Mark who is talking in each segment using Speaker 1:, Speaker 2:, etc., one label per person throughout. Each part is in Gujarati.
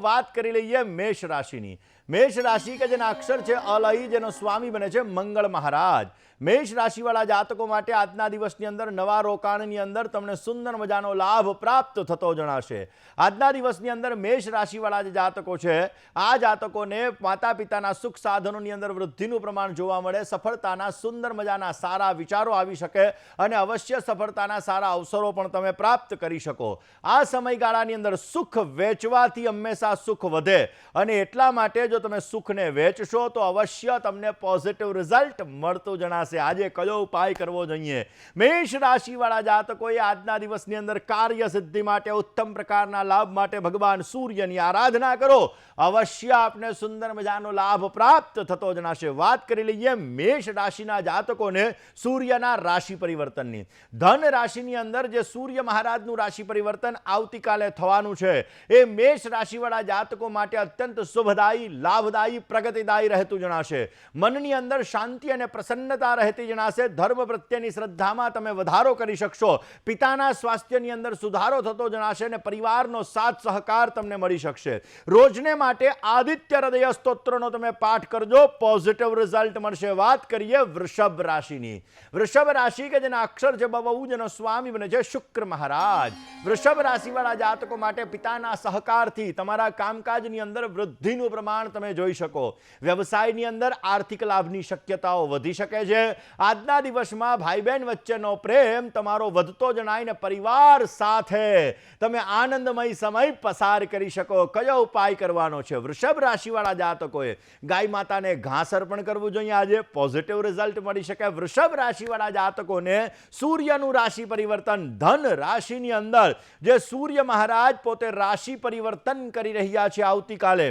Speaker 1: વાત કરી લઈએ મેષ રાશિની। મેષ રાશિ કે જેના અક્ષર છે અલઈ, જેનો સ્વામી બને છે મંગળ મહારાજ। મેષ રાશિવાળા જાતકો માટે આજના દિવસની અંદર નવા રોકાણની અંદર તમને સુંદર મજાનો લાભ પ્રાપ્ત થતો જણાશે। આજના દિવસની અંદર મેષ રાશિવાળા જે જાતકો છે આ જાતકોને માતા પિતાના સુખ સાધનોની અંદર વૃદ્ધિનું પ્રમાણ જોવા મળે, સફળતાના સુંદર મજાના સારા વિચારો આવી શકે અને અવશ્ય સફળતાના સારા અવસરો પણ તમે પ્રાપ્ત કરી શકો। આ સમયગાળાની અંદર સુખ વેચવાથી હંમેશા સુખ વધે અને એટલા માટે જો તમે સુખને વેચશો તો અવશ્ય તમને પોઝિટિવ રિઝલ્ટ મળતું જણાશે। આજે કયો ઉપાય કરવો જોઈએ? મેષ રાશિવાળા જાતકોએ આજના દિવસની અંદર કાર્ય સિદ્ધિ માટે, ઉત્તમ પ્રકારના લાભ માટે ભગવાન સૂર્યની આરાધના કરો, અવશ્ય આપને સુંદર મજાનો લાભ પ્રાપ્ત થતો જણાશે। વાત કરી લઈએ મેષ રાશિના જાતકોને સૂર્યના રાશિ પરિવર્તનની। ધન રાશિની અંદર જે સૂર્ય મહારાજનું રાશિ પરિવર્તન આવતીકાલે થવાનું છે એ મેષ રાશિવાળા જાતકો માટે અત્યંત શુભદાયી, લાભદાયી, પ્રગતિદાયી રહેતું જણાશે। મનની અંદર શાંતિ અને પ્રસન્નતા રહેતી જણાશે। ધર્મ પ્રત્યેની શ્રદ્ધામાં તમે વધારો કરી શકશો। પિતાના સ્વાસ્થ્યની અંદર સુધારો થતો જણાશે અને પરિવારનો સાથ સહકાર તમને મળી શકશે। રોજને માટે આદિત્ય હૃદય સ્તોત્રનો તમે પાઠ કરજો, પોઝિટિવ રિઝલ્ટ મળશે। વાત કરીએ વૃષભ રાશિની। વૃષભ રાશિ કે જેના અક્ષર છે બવુ, જેનો સ્વામી બને છે શુક્ર મહારાજ। વૃષભ રાશિવાળા જાતકો માટે પિતાના સહકારથી તમારા કામકાજની અંદર વૃદ્ધિનું પ્રમાણ તમે જોઈ શકો। વ્યવસાયની અંદર આર્થિક લાભની શક્યતાઓ વધી શકે છે। આજના દિવસમાં ભાઈ બહેન વચ્ચેનો પ્રેમ તમારો વધતો જણાય ને પરિવાર સાથે તમે આનંદમય સમય પસાર કરી શકો। કયો ઉપાય કરવાનો છે? વૃષભ રાશિવાળા જાતકોએ ગાય માતાને ઘાસ અર્પણ કરવું જોઈએ, આજે પોઝિટિવ રિઝલ્ટ મળી શકે। વૃષભ રાશિવાળા જાતકોને સૂર્યનું રાશિ પરિવર્તન, ધન રાશિની અંદર જે સૂર્ય મહારાજ પોતે રાશિ પરિવર્તન કરી રહ્યા છે આવતીકાલે,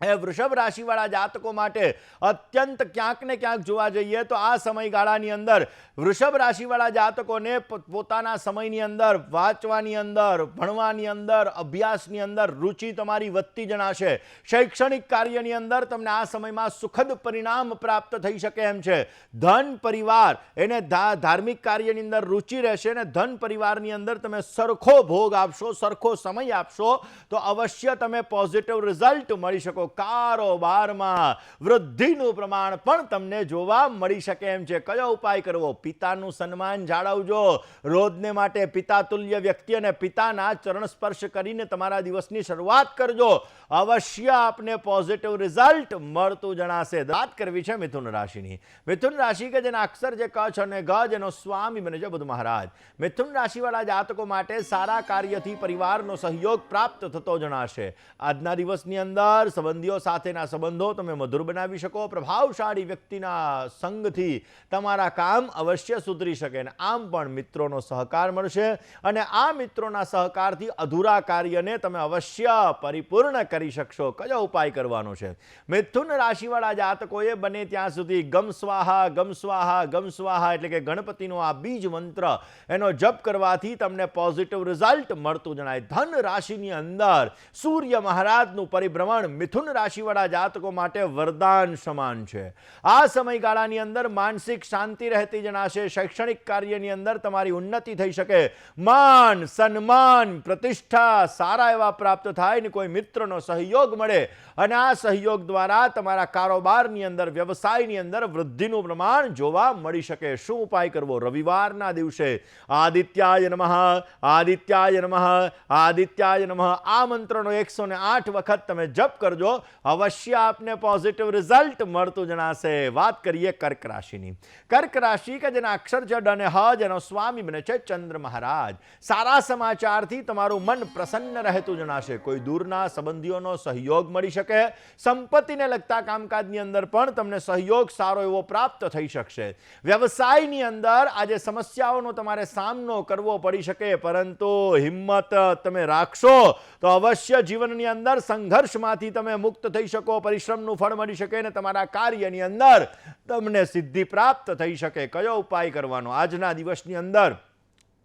Speaker 1: એ વૃષભ રાશિવાળા જાતકો માટે અત્યંત ક્યાંક ને ક્યાંક જોવા જઈએ તો આ સમયગાળાની અંદર વૃષભ રાશિવાળા જાતકોને પોતાના સમયની અંદર વાંચવાની અંદર, ભણવાની અંદર, અભ્યાસની અંદર રુચિ તમારી વધતી જણાશે। શૈક્ષણિક કાર્યની અંદર તમને આ સમયમાં સુખદ પરિણામ પ્રાપ્ત થઈ શકે એમ છે। ધન પરિવાર એને ધાર્મિક કાર્યની અંદર રુચિ રહેશે અને ધન પરિવારની અંદર તમે સરખો ભોગ આપશો, સરખો સમય આપશો તો અવશ્ય તમે પોઝિટિવ રિઝલ્ટ મળી શકો। કારોબારમાં વૃદ્ધિનું પ્રમાણ પણ તમને જોવા મળી શકે એમ છે। કયો ઉપાય કરવો? પિતાનું સન્માન જાળવજો। રોજને માટે પિતા તુલ્ય વ્યક્તિ અને પિતાના ચરણ સ્પર્શ કરીને તમારા દિવસની શરૂઆત કરજો, અવશ્ય આપને પોઝિટિવ રિઝલ્ટ મળતું જણાશે। વાત કરવી છે મિથુન રાશિની। મિથુન રાશિ કે જેના અક્ષર છે ક અને ગ, જેનો સ્વામી બને છે બુધ મહારાજ। મિથુન રાશિવાળા જાતકો માટે સારા કાર્યથી પરિવારનો સહયોગ પ્રાપ્ત થતો જણાશે। આજના દિવસની અંદર સંબંધીઓ સાથેના સંબંધો તમે મધુર બનાવી શકો। પ્રભાવશાળી વ્યક્તિના સંગથી તમારા કામ અવશ્ય સુધરી શકે અને આમ પણ મિત્રોનો સહકાર મળશે અને આ મિત્રોના સહકારથી અધૂરા કાર્યને તમે અવશ્ય પરિપૂર્ણ કરી શકશો। કયો ઉપાય કરવાનો છે? મિથુન રાશિવાળા જાતકોએ બને ત્યાં સુધી ગમ સ્વાહા, ગમ સ્વાહા, ગમ સ્વાહા એટલે કે ગણપતિનો આ બીજ મંત્ર એનો જપ કરવાથી તમને પોઝિટિવ રિઝલ્ટ મળતું જણાય। ધન રાશિની અંદર સૂર્ય મહારાજનું પરિભ્રમણ મિથુન રાશિવાળા જાતકો માટે વરદાન સમાન છે। આ સમયગાળાની અંદર માનસિક શાંતિ રહેતી જણાશે। શૈક્ષણિક કાર્યની અંદર તમારી ઉન્નતિ થઈ શકે। માન, સન્માન, પ્રતિષ્ઠા સારા એવા પ્રાપ્ત થાય ને કોઈ મિત્રનો સહયોગ મળે અને આ સહયોગ દ્વારા તમારા કારોબારની અંદર, વ્યવસાયની અંદર વૃદ્ધિનું પ્રમાણ જોવા મળી શકે। શું ઉપાય કરવો? રવિવારના દિવસે આદિત્યાય નમઃ, આદિત્યાય નમઃ, આદિત્યાય નમઃ આ મંત્રનો 108 વખત તમે જપ કરજો, અવશ્ય આપને પોઝિટિવ રિઝલ્ટ મળતું જણાશે। વાત કરીએ કર્ક રાશિની। કર્ક રાશિ કે જેના અક્ષર છે ડ અને હ, જેનો સ્વામી બને છે ચંદ્ર મહારાજ। સારા સમાચારથી તમારું મન પ્રસન્ન રહેતું જણાશે। કોઈ દૂરના સંબંધીઓનો સહયોગ મળી શકે। સંપત્તિને લગતા કામકાજની અંદર પણ તમને સહયોગ સારો એવો પ્રાપ્ત થઈ શકશે। વ્યવસાયની અંદર આજે સમસ્યાઓનો તમારે સામનો કરવો પડી શકે, પરંતુ હિંમત તમે રાખશો તો અવશ્ય જીવનની અંદર સંઘર્ષમાંથી તમે મુક્ત થઈ શકો, પરિશ્રમનું ફળ મળી શકે અને તમારા કાર્યની અંદર તમને સિદ્ધિ પ્રાપ્ત થઈ શકે। કયો ઉપાય કરવાનો? આજના દિવસની અંદર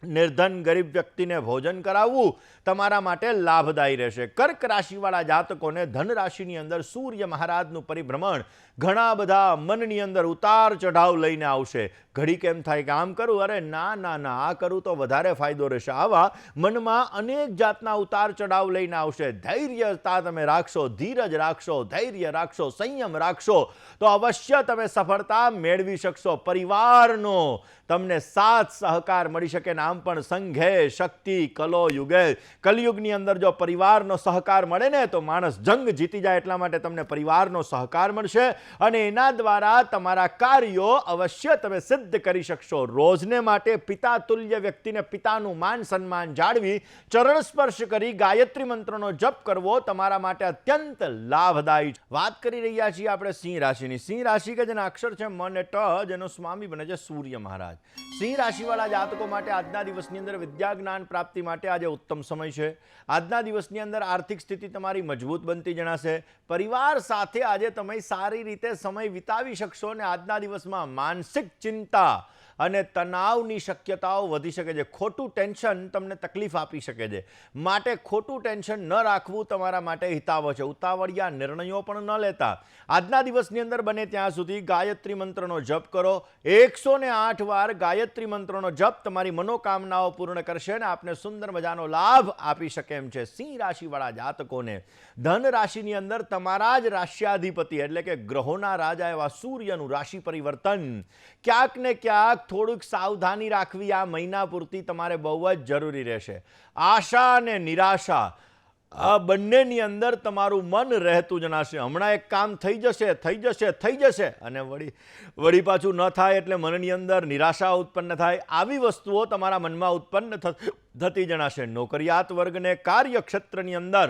Speaker 1: નિર્ધન ગરીબ વ્યક્તિને ભોજન કરાવવું તમારા માટે લાભદાયી રહેશે. કર્ક રાશિવાળા જાતકોને ધન રાશિની અંદર સૂર્ય મહારાજનું પરિભ્રમણ ઘણા બધા મનની અંદર ઉતાર ચઢાવ લઈને આવશે. ઘડીક એમ થાય કે આમ કરું, અરે ના ના ના આ કરું તો વધારે ફાયદો રહેશે. આવા મનમાં અનેક જાતના ઉતાર ચઢાવ લઈને આવશે. ધૈર્યતા તમે રાખશો, ધીરજ રાખશો, ધૈર્ય રાખશો, સંયમ રાખશો તો અવશ્ય તમે સફળતા મેળવી શકશો. પરિવારનો તમને સાથ સહકાર મળી શકે. આમ પણ સંઘે શક્તિ કલો યુગે, કલયુગની અંદર જો પરિવારનો સહકાર મળે ને તો માણસ જંગ જીતી જાય. એટલા માટે તમને પરિવારનો સહકાર મળશે અને એના દ્વારા તમારા કાર્યો અવશ્ય તમે સિદ્ધ કરી શકશો. રોજને માટે પિતા તુલ્ય વ્યક્તિને પિતાનું માન સન્માન જાળવી ચરણ સ્પર્શ કરી ગાયત્રી મંત્રનો જપ કરવો તમારા માટે અત્યંત લાભદાયી. વાત કરી રહ્યા છીએ આપણે સિંહ રાશિની. સિંહ રાશિ કે જેના અક્ષર છે મ અને ટ, જેનો સ્વામી બને છે સૂર્ય મહારાજ. સિંહ રાશિવાળા જાતકો માટે આજના દિવસની અંદર વિદ્યા જ્ઞાન પ્રાપ્તિ માટે આજે ઉત્તમ સમય છે. આજના દિવસની અંદર આર્થિક સ્થિતિ તમારી મજબૂત બનતી જણાશે. પરિવાર સાથે આજે તમે સારી રીતે સમય વિતાવી શકશો અને આજના દિવસમાં માનસિક ચિંતા અને તણાવની શક્યતાઓ વધી શકે છે. ખોટું ટેન્શન તમને તકલીફ આપી શકે છે. માટે ખોટું ટેન્શન ન રાખવું તમારા માટે હિતાવહ છે. ઉતાવળિયા નિર્ણયો પણ ન લેતા. આજના દિવસની અંદર બને ત્યાં સુધી ગાયત્રી મંત્રનો જપ કરો. 108 વાર ગાયત્રી મંત્રનો જપ તમારી મનોકામનાઓ પૂર્ણ કરશે અને આપને સુંદર મજાનો લાભ આપી શકે એમ છે. સિંહ રાશિવાળા જાતકોને ધન રાશિની અંદર તમારા જ રાશ્યાધિપતિ એટલે કે ગ્રહોના રાજા એવા સૂર્યનું રાશિ પરિવર્તન ક્યાંક ને ક્યાંક થોડુંક સાવધાની રાખવી આ મહિના પૂરતી તમારે બહુ જ જરૂરી રહેશે. આશા અને નિરાશા આ બંનેની અંદર તમારું મન રહેતું જણાશે. હમણાં એક કામ થઈ જશે અને વળી પાછું ન થાય એટલે મનની અંદર નિરાશા ઉત્પન્ન થાય. આવી વસ્તુઓ તમારા મનમાં ઉત્પન્ન થતી જણાશે. નોકરિયાત વર્ગને કાર્યક્ષેત્રની અંદર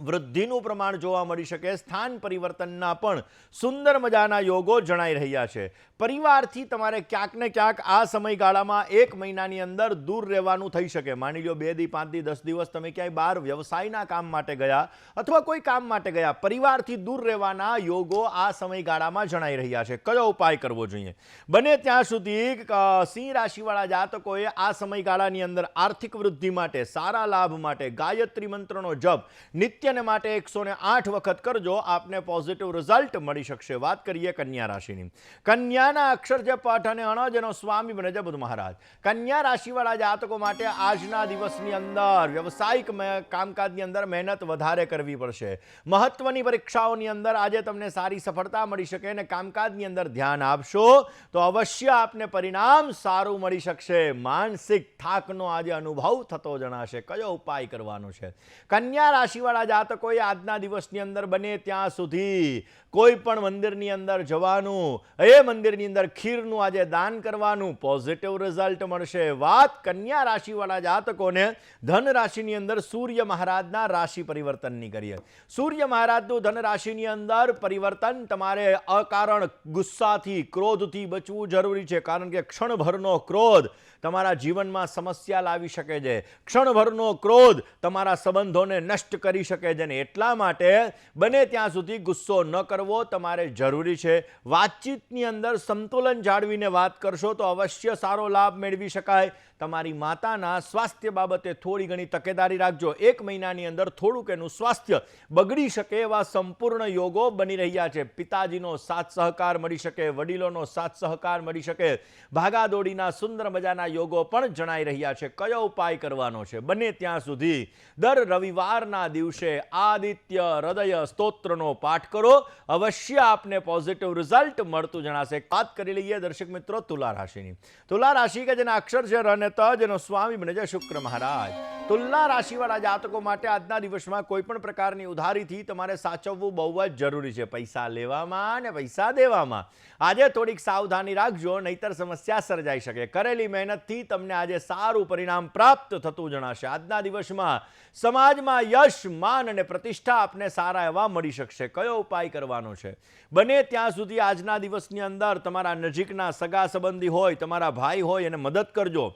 Speaker 1: વૃદ્ધિનું પ્રમાણ જોવા મળી શકે. સ્થાન પરિવર્તનના પણ સુંદર મજાના યોગો જણાઈ રહ્યા છે. પરિવારથી તમારે ક્યાંક ને ક્યાંક આ સમયગાળામાં એક મહિનાની અંદર દૂર રહેવાનું થઈ શકે. માની લો 2 દી 5 દી 10 દિવસ તમે ક્યાંય બહાર વ્યવસાયના કામ માટે ગયા અથવા કોઈ કામ માટે ગયા, પરિવારથી દૂર રહેવાના યોગો આ સમયગાળામાં જણાઈ રહ્યા છે. કયો ઉપાય કરવો જોઈએ? બને ત્યાં સુધી સિંહ રાશિવાળા જાતકોએ આ સમયગાળાની અંદર આર્થિક વૃદ્ધિ માટે, સારા લાભ માટે ગાયત્રી મંત્રનો જપ નિત્યને માટે 108 વખત કરજો. આપને પોઝિટિવ રિઝલ્ટ મળી શકશે. વાત કરીએ કન્યા રાશિની. કન્યાના અક્ષર છે પઠ અને અણ, જેનો સ્વામી બને છે બુધ મહારાજ. કન્યા રાશિવાળા જાતકો માટે આજના દિવસની અંદર વ્યવસાયિક કામકાજની અંદર મહેનત વધારે કરવી પડશે. મહત્વની પરીક્ષાઓની અંદર આજે તમને સારી સફળતા મળી શકે અને કામકાજની અંદર ધ્યાન આપશો તો અવશ્ય આપને પરિણામ સારું મળી શકશે. માનસિક થાકનો આજે અનુભવ થતો જણાશે. કયો ઉપાય કરવાનો છે? કન્યા રાશિવાળા જાતકોએ આજના દિવસની અંદર બને ત્યાં સુધી કોઈ પણ મંદિરની અંદર જવાનું, એ મંદિરની અંદર ખીરનું આજે દાન કરવાનું. પોઝિટિવ રિઝલ્ટ મળશે. વાત કન્યા રાશિવાળા જાતકોને ધન રાશિની અંદર સૂર્ય મહારાજના રાશિ પરિવર્તનની કરીએ. સૂર્ય મહારાજનું ધન રાશિની અંદર પરિવર્તન તમારે અકારણ ગુસ્સાથી, ક્રોધથી બચવું જરૂરી છે. કારણ કે ક્ષણભરનો ક્રોધ તમારા જીવનમાં સમસ્યા લાવી શકે છે. ક્ષણભરનો ક્રોધ તમારા સંબંધોને નષ્ટ કરી શકે છે ને એટલા માટે બને ત્યાં સુધી ગુસ્સો ન કરવો તમારે જરૂરી છે. વાતચીતની અંદર સંતુલન જાળવીને વાત કરશો તો અવશ્ય સારો લાભ મેળવી શકાય. તમારી માતાના સ્વાસ્થ્ય બાબતે થોડી ઘણી તકેદારી રાખજો. એક મહિનાની અંદર થોડુંક એનું સ્વાસ્થ્ય બગડી શકે એવા સંપૂર્ણ યોગો બની રહ્યા છે. પિતાજીનો સાથ સહકાર મળી શકે, વડીલોનો સાથ સહકાર મળી શકે. ભાગાદોડીના સુંદર મજાના યોગો પણ જણાઈ રહ્યા છે. કયો ઉપાય કરવાનો છે? બને ત્યાં સુધી દર રવિવારના દિવસે આદિત્ય હૃદય સ્તોત્રનો પાઠ કરો. અવશ્ય આપને પોઝિટિવ રિઝલ્ટ મળતું જણાશે. વાત કરી લઈએ દર્શક મિત્રો તુલા રાશિની. તુલા રાશિ કે જેના અક્ષર છે ર અને ત, જેનો સ્વામી બને છે શુક્ર મહારાજ. તુલા રાશિવાળા જાતકો માટે આજના દિવસમાં કોઈ પણ પ્રકારની ઉધારીથી તમારે સાચવવું બહુ જ જરૂરી છે. પૈસા લેવામાં અને પૈસા દેવામાં આજે થોડીક સાવધાની રાખજો, નહીતર સમસ્યા સર્જાઈ શકે. કરેલી મહેનતથી તમને આજે સારું પરિણામ પ્રાપ્ત થતું જણાશે. આજના દિવસમાં સમાજમાં યશ, માન અને પ્રતિષ્ઠા આપને સારા એવા મળી શકશે. કયો ઉપાય કરવાનો છે? બને ત્યાં સુધી આજના દિવસની અંદર તમારા નજીકના સગા સંબંધી હોય, તમારા ભાઈ હોય એને મદદ કરજો.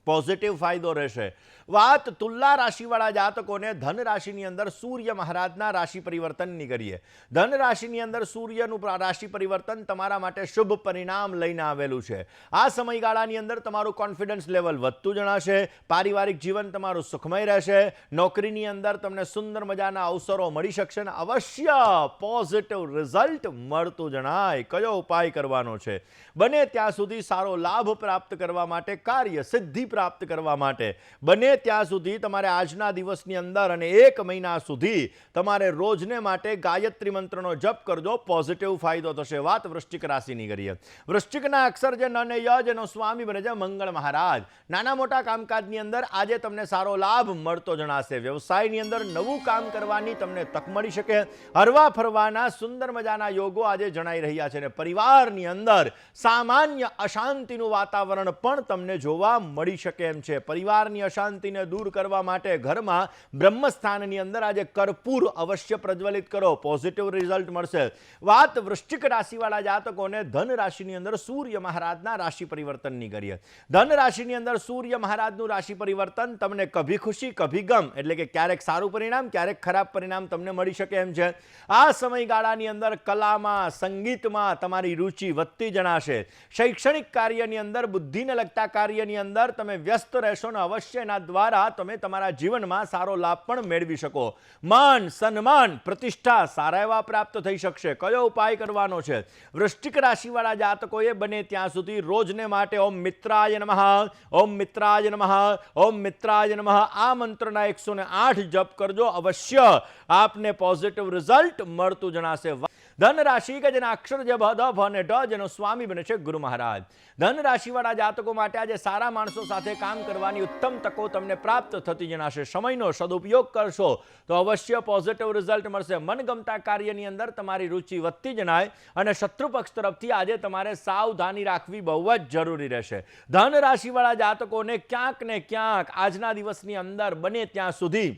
Speaker 1: પોઝિટિવ ફાયદો રહેશે. વાત તુલા રાશિવાળા જાતકોને ધન રાશિની અંદર સૂર્ય મહારાજના રાશિ પરિવર્તનની કરીએ. ધન રાશિની અંદર સૂર્યનું રાશિ પરિવર્તન તમારા માટે શુભ પરિણામ લઈને આવેલું છે. આ સમયગાળાની અંદર તમારું કોન્ફિડન્સ લેવલ વધતું જણાશે. પારિવારિક જીવન તમારું સુખમય રહેશે. નોકરીની અંદર તમને સુંદર મજાના અવસરો મળી શકશે અને અવશ્ય પોઝિટિવ રિઝલ્ટ મળતું જણાય. કયો ઉપાય કરવાનો છે? બને ત્યાં સુધી સારો લાભ પ્રાપ્ત કરવા માટે, કાર્ય સિદ્ધિ પ્રાપ્ત કરવા માટે બને ત્યાં સુધી તમારે આજના દિવસની અંદર અને 1 મહિના સુધી તમારે રોજને માટે ગાયત્રી મંત્રનો જપ કરજો. પોઝિટિવ ફાયદો થશે. વાત વૃશ્ચિક રાશિની કરીએ. વૃશ્ચિકના અક્ષર જે ન ને ય જેનો સ્વામી બને છે મંગળ મહારાજ. નાના મોટા કામકાજની અંદર આજે તમને સારો લાભ મળતો જણાશે. વ્યવસાયની અંદર નવું કામ કરવાની તમને તક મળી શકે. હરવા ફરવાના સુંદર મજાના યોગો આજે જણાઈ રહ્યા છે અને પરિવારની અંદર સામાન્ય અશાંતિનું વાતાવરણ પણ તમને જોવા મળી શકે એમ છે. પરિવારની અશાંતિને દૂર કરવા માટે ઘરમાં બ્રહ્મસ્થાનની અંદર આજે કર્પૂર અવશ્ય પ્રજ્વલિત કરો. પોઝિટિવ રિઝલ્ટ મળશે. વાત વૃશ્ચિક રાશિવાળા જાતકોને ધન રાશિની અંદર સૂર્ય મહારાજના રાશિ પરિવર્તનની કરીએ. ધન રાશિની અંદર સૂર્ય મહારાજનું રાશિ પરિવર્તન તમને કભી ખુશી કભી ગમ એટલે કે ક્યારેક સારું પરિણામ ક્યારેક ખરાબ પરિણામ તમને મળી શકે એમ છે. આ સમયગાળાની અંદર કલામાં, સંગીતમાં તમારી રુચિ વધતી જણાશે. શૈક્ષણિક કાર્યની અંદર, બુદ્ધિને લગતા કાર્યની અંદર તમે વ્યસ્ત રહેશો અને અવશ્ય એના દ્વારા તમે તમારા જીવનમાં સારો લાભ પણ મેળવી શકો. માન, સન્માન, પ્રતિષ્ઠા સારા એવા પ્રાપ્ત થઈ શકશે. કયો ઉપાય કરવાનો છે? વૃશ્ચિક રાશિવાળા જાતકોએ બને ત્યાં સુધી રોજને માટે ઓમ મિત્રાય નમઃ, ઓમ મિત્રાય નમઃ, ઓમ મિત્રાય નમઃ આ મંત્રના 108 જપ કરજો. અવશ્ય આપને પોઝિટિવ રિઝલ્ટ મળતું જણાશે. ધન રાશિ કે જેના અક્ષર જે ભ, દ, ભ અને ડ જેનો સ્વામી બને છે ગુરુ મહારાજ. ધન રાશિવાળા જાતકો માટે આજે સારા માણસો સાથે કામ કરવાની ઉત્તમ તકો તમને પ્રાપ્ત થતી જણાશે. સમયનો સદુપયોગ કરશો તો અવશ્ય પોઝિટિવ રિઝલ્ટ મળશે. મનગમતા કાર્યની અંદર તમારી રુચિ વધતી જણાય અને શત્રુ પક્ષ તરફથી આજે તમારે સાવધાની રાખવી બહુ જ જરૂરી રહેશે. ધન રાશિવાળા જાતકોને ક્યાંક ને ક્યાંક આજના દિવસની અંદર બને ત્યાં સુધી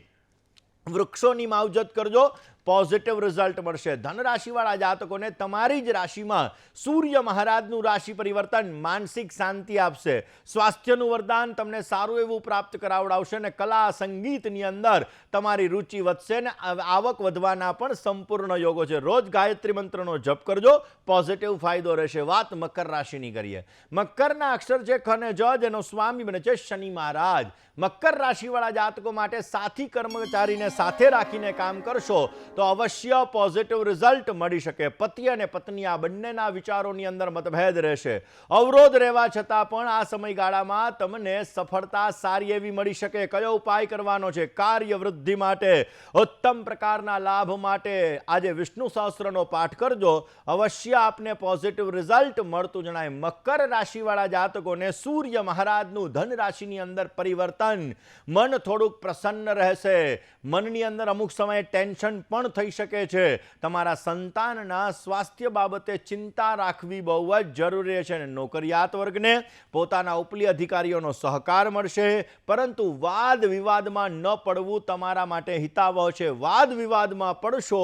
Speaker 1: વૃક્ષોની માવજત કરજો. પોઝિટિવ રિઝલ્ટ મળશે. ધન રાશિવાળા જાતકોને તમારી જ રાશિમાં સૂર્ય મહારાજનું રાશિ પરિવર્તન માનસિક શાંતિ આપશે. સ્વાસ્થ્યનું વરદાન તમને સારું એવું પ્રાપ્ત કરાવડાવશે અને કલા સંગીતની અંદર તમારી રુચિ વધશે અને આવક વધવાના પણ સંપૂર્ણ યોગો છે. રોજ ગાયત્રી મંત્રનો જપ કરજો. પોઝિટિવ ફાયદો રહેશે. વાત મકર રાશિની કરીએ. મકરના અક્ષર છે ખ અને જ જેનો સ્વામી બને છે શનિ મહારાજ. મકર રાશિવાળા જાતકો માટે સાથી કર્મચારીને સાથે રાખીને કામ કરશો તો અવશ્ય પોઝિટિવ રિઝલ્ટ મળી શકે. પતિ અને પત્ની આ બંનેના વિચારોની અંદર મતભેદ રહેશે. અવરોધ રહેવા છતાં પણ આ સમયગાળામાં તમને સફળતા સારી એવી મળી શકે. કયો ઉપાય કરવાનો છે? કાર્ય વૃદ્ધિ માટે, ઉત્તમ પ્રકારના લાભ માટે આજે વિષ્ણુ સહસ્ત્રનો પાઠ કરજો. અવશ્ય આપને પોઝિટિવ રિઝલ્ટ મળતું જણાય. મકર રાશિવાળા જાતકોને સૂર્ય મહારાજનું ધન રાશિની અંદર પરિવર્તન, મન થોડુંક પ્રસન્ન રહેશે. મનની અંદર અમુક સમયે ટેન્શન પણ થઈ શકે છે. તમારા સંતાનના સ્વાસ્થ્ય બાબતે ચિંતા રાખવી બહુ જ જરૂરી છે. નોકરિયાત વર્ગને પોતાના ઉપલી અધિકારીઓનો સહકાર મળશે, પરંતુ વાદ વિવાદમાં ન પડવું તમારા માટે હિતાવહ છે. વાદ વિવાદમાં પડશો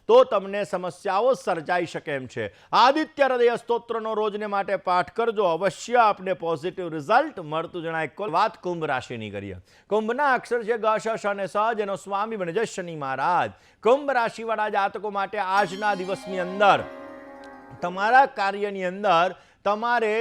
Speaker 1: તો તમને સમસ્યાઓ સર્જાઈ શકે એમ છે. આદિત્ય હૃદય સ્તોત્રનો રોજને માટે પાઠ કરજો. અવશ્ય આપને પોઝિટિવ રિઝલ્ટ મળતું જણાય. વાત કુંભ રાશિની કરીએ. કુંભના અક્ષર છે ગ, શ, શ અને સ જેનો સ્વામી બને છે શનિ મહારાજ. કુંભ રાશિવાળા જાતકો માટે આજના દિવસની અંદર તમારા કાર્યની અંદર, તમારે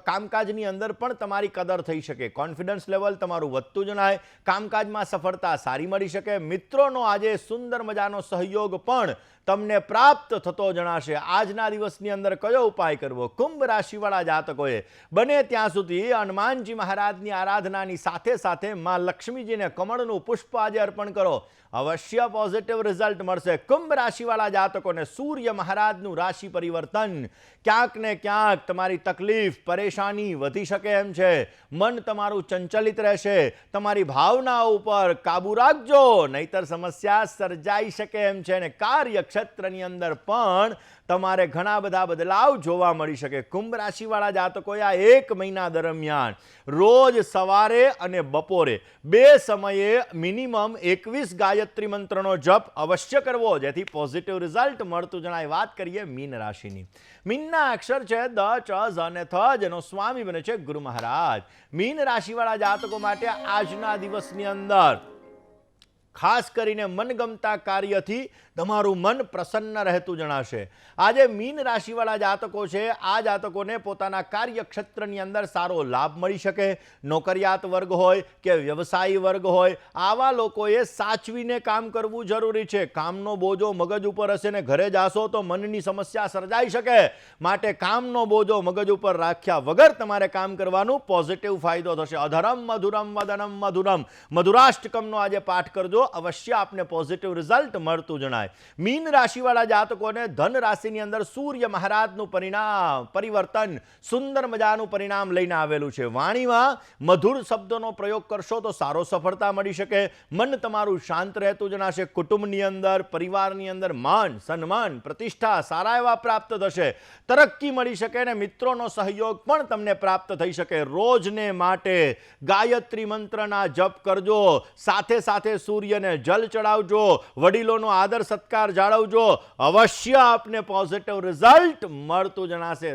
Speaker 1: કામકાજની અંદર પણ તમારી કદર થઈ શકે. કોન્ફિડન્સ લેવલ તમારું વધતું જણાય. કામકાજમાં સફળતા સારી મળી શકે. મિત્રોનો આજે સુંદર મજાનો સહયોગ પણ તમને પ્રાપ્ત થતો જણાશે. આજના દિવસની અંદર કયો ઉપાય કરવો? કુંભ રાશિવાળા જાતકોએ બને ત્યાં સુધી હનુમાનજી મહારાજની આરાધનાની સાથે સાથે માં લક્ષ્મીજીને કમળનું પુષ્પ આજે અર્પણ કરો. અવશ્ય પોઝિટિવ રિઝલ્ટ મળશે. કુંભ રાશિવાળા જાતકોને સૂર્ય મહારાજનું રાશિ પરિવર્તન ક્યાંક ને ક્યાંક તમારી તકલીફ, પરેશાની વધી શકે એમ છે. મન તમારું ચંચલિત રહેશે. તમારી ભાવનાઓ ઉપર કાબુ રાખજો, નહીતર સમસ્યા સર્જાઈ શકે એમ છે. અને કાર્ય ક્ષેત્રની અંદર પણ તમારે ઘણા બધા બદલાવ જોવા મળી શકે. કુંભ રાશિવાળા જાતકોએ આ 1 મહિના દરમિયાન રોજ સવારે અને બપોરે 2 સમયે મિનિમમ 21 ગાયત્રી મંત્રનો જપ અવશ્ય કરવો, જેથી પોઝિટિવ રિઝલ્ટ મળતું જણાય. વાત કરીએ મીન રાશિની. મીનના અક્ષર છે દ, ચ ઝ અને થ જેનો સ્વામી બને છે ગુરુ મહારાજ. મીન રાશિવાળા જાતકો માટે આજના દિવસની અંદર ખાસ કરીને મનગમતા કાર્યથી તમારું મન પ્રસન્ન રહેતું જણાશે. આજે મીન રાશિવાળા જાતકો છે, આ જાતકોને પોતાના કાર્યક્ષેત્રની અંદર સારો લાભ મળી શકે. નોકરિયાત વર્ગ હોય કે વ્યવસાયી વર્ગ હોય, આવા લોકોએ સાચવીને કામ કરવું જરૂરી છે. કામનો બોજો મગજ ઉપર હશે ને ઘરે જાશો તો મનની સમસ્યા સર્જાઈ શકે. માટે કામનો બોજો મગજ ઉપર રાખ્યા વગર તમારે કામ કરવાનું. પોઝિટિવ ફાયદો થશે. અધરમ મધુરમ વદનમ મધુરમ મધુરાષ્ટકમનો આજે પાઠ કરજો, અવશ્ય આપને પોઝિટિવ રિઝલ્ટ મળતું જણાય. મીન રાશિવાળા જાતકોને ધન રાશિની અંદર સૂર્ય મહારાજનું પરિવર્તન સુંદર મજાનું પરિણામ લઈને આવેલું છે. વાણીમાં મધુર શબ્દોનો પ્રયોગ કરશો તો સારો સફળતા મળી શકે. મન તમારું શાંત રહેતું જણાશે. કુટુંબની અંદર, પરિવારની અંદર માન, સન્માન, પ્રતિષ્ઠા સારા એવા પ્રાપ્ત થશે. તરક્કી મળી શકે ને મિત્રોનો સહયોગ પણ તમને પ્રાપ્ત થઈ શકે. રોજને માટે ગાયત્રી મંત્રના જપ કરજો. સાથે સાથે સૂર્યને જલ ચડાવજો. વડીલોનો આદર સત્કાર જાળવજો. અવશ્ય આપને પોઝિટિવ રિઝલ્ટ મળતું જણાશે.